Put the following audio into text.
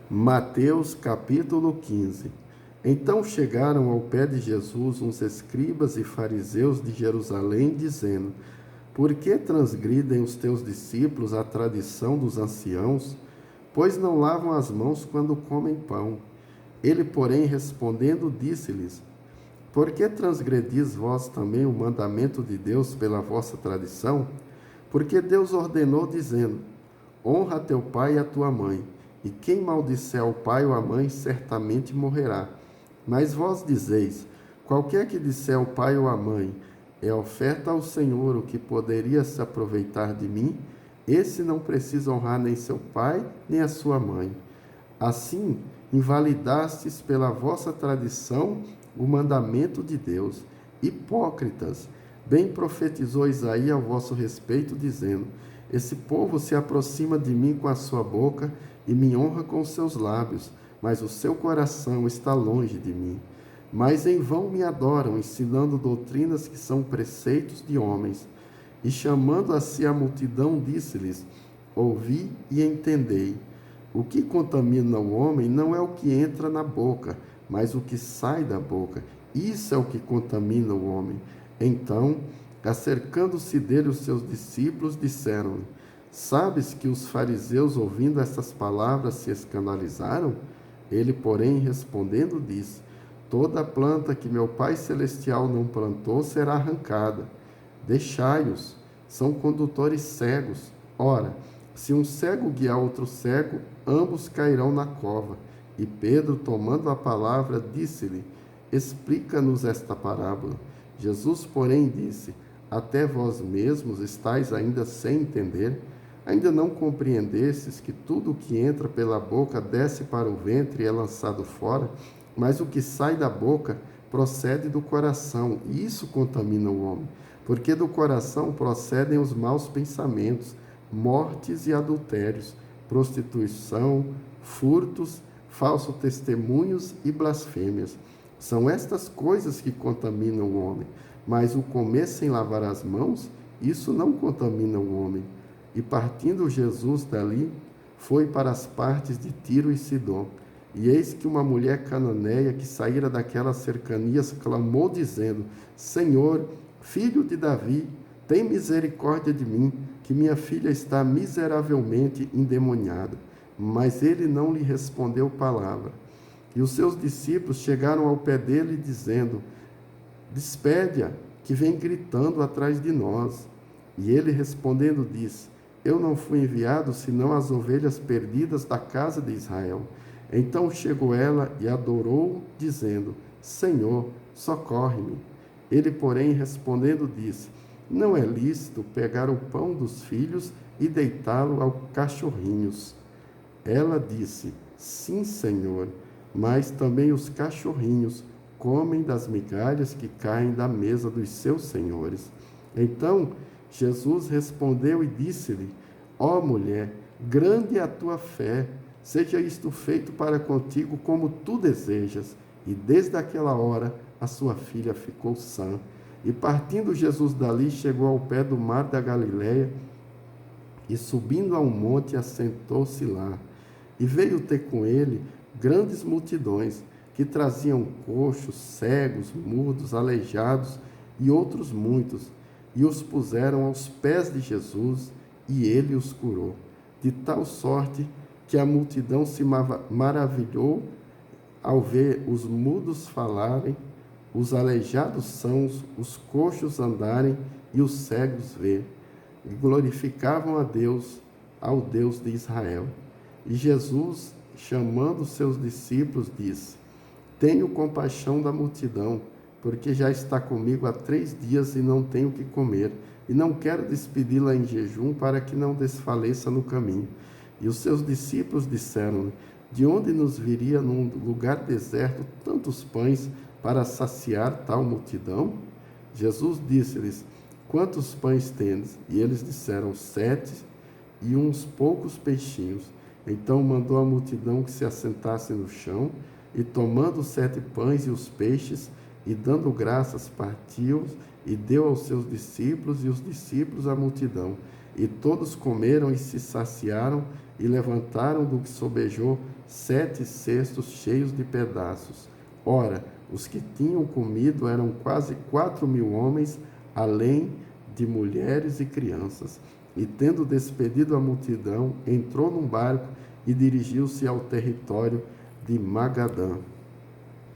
Mateus capítulo 15. Então chegaram ao pé de Jesus uns escribas e fariseus de Jerusalém, dizendo: Por que transgridem os teus discípulos a tradição dos anciãos? Pois não lavam as mãos quando comem pão. Ele, porém, respondendo, disse-lhes: Por que transgredis vós também o mandamento de Deus pela vossa tradição? Porque Deus ordenou, dizendo: Honra teu pai e a tua mãe, e quem maldisser ao pai ou à mãe certamente morrerá. Mas vós dizeis: qualquer que disser ao pai ou à mãe, é oferta ao Senhor o que poderia se aproveitar de mim, esse não precisa honrar nem seu pai, nem a sua mãe. Assim, invalidastes pela vossa tradição o mandamento de Deus. Hipócritas, bem profetizou Isaías ao vosso respeito, dizendo: Esse povo se aproxima de mim com a sua boca e me honra com os seus lábios, mas o seu coração está longe de mim. Mas em vão me adoram, ensinando doutrinas que são preceitos de homens. E chamando a si a multidão, disse-lhes: Ouvi e entendei. O que contamina o homem não é o que entra na boca, mas o que sai da boca. Isso é o que contamina o homem. Então, acercando-se dele os seus discípulos, disseram-lhe: Sabes que os fariseus, ouvindo estas palavras, se escandalizaram? Ele, porém, respondendo, disse: Toda planta que meu Pai Celestial não plantou será arrancada. Deixai-os, são condutores cegos. Ora, se um cego guiar outro cego, ambos cairão na cova. E Pedro, tomando a palavra, disse-lhe: Explica-nos esta parábola. Jesus, porém, disse: Até vós mesmos estáis ainda sem entender? Ainda não compreendestes que tudo o que entra pela boca desce para o ventre e é lançado fora? Mas o que sai da boca procede do coração, e isso contamina o homem. Porque do coração procedem os maus pensamentos, mortes e adultérios, prostituição, furtos, falsos testemunhos e blasfêmias. São estas coisas que contaminam o homem, mas o comer sem lavar as mãos, isso não contamina o homem. E partindo Jesus dali, foi para as partes de Tiro e Sidom. E eis que uma mulher cananeia que saíra daquelas cercanias clamou, dizendo: Senhor, filho de Davi, tem misericórdia de mim, que minha filha está miseravelmente endemoniada. Mas ele não lhe respondeu palavra. E os seus discípulos chegaram ao pé dele, dizendo: Despede-a, que vem gritando atrás de nós. E ele respondendo disse: Eu não fui enviado senão as ovelhas perdidas da casa de Israel. Então chegou ela e adorou, dizendo: Senhor, socorre-me. Ele, porém, respondendo, disse: Não é lícito pegar o pão dos filhos e deitá-lo aos cachorrinhos. Ela disse: Sim, Senhor, mas também os cachorrinhos comem das migalhas que caem da mesa dos seus senhores. Então Jesus respondeu e disse-lhe: Ó mulher, grande é a tua fé, seja isto feito para contigo como tu desejas. E desde aquela hora a sua filha ficou sã. E partindo Jesus dali, chegou ao pé do mar da Galileia, e subindo a um monte, assentou-se lá. E veio ter com ele grandes multidões, que traziam coxos, cegos, mudos, aleijados e outros muitos, e os puseram aos pés de Jesus, e ele os curou. De tal sorte que a multidão se maravilhou ao ver os mudos falarem, os aleijados sãos, os coxos andarem e os cegos ver, e glorificavam a Deus, ao Deus de Israel. E Jesus, chamando seus discípulos, disse: Tenho compaixão da multidão, porque já está comigo há 3 dias e não tenho o que comer, e não quero despedi-la em jejum, para que não desfaleça no caminho. E os seus discípulos disseram-lhe: De onde nos viria num lugar deserto tantos pães para saciar tal multidão? Jesus disse-lhes: Quantos pães tendes? E eles disseram: 7, e uns poucos peixinhos. Então mandou a multidão que se assentasse no chão, e tomando os 7 pães e os peixes, e dando graças, partiu-os, e deu aos seus discípulos, e os discípulos à multidão. E todos comeram e se saciaram, e levantaram do que sobejou 7 cestos cheios de pedaços. Ora, os que tinham comido eram quase 4.000 homens, além de mulheres e crianças. E tendo despedido a multidão, entrou num barco e dirigiu-se ao território de Magadã.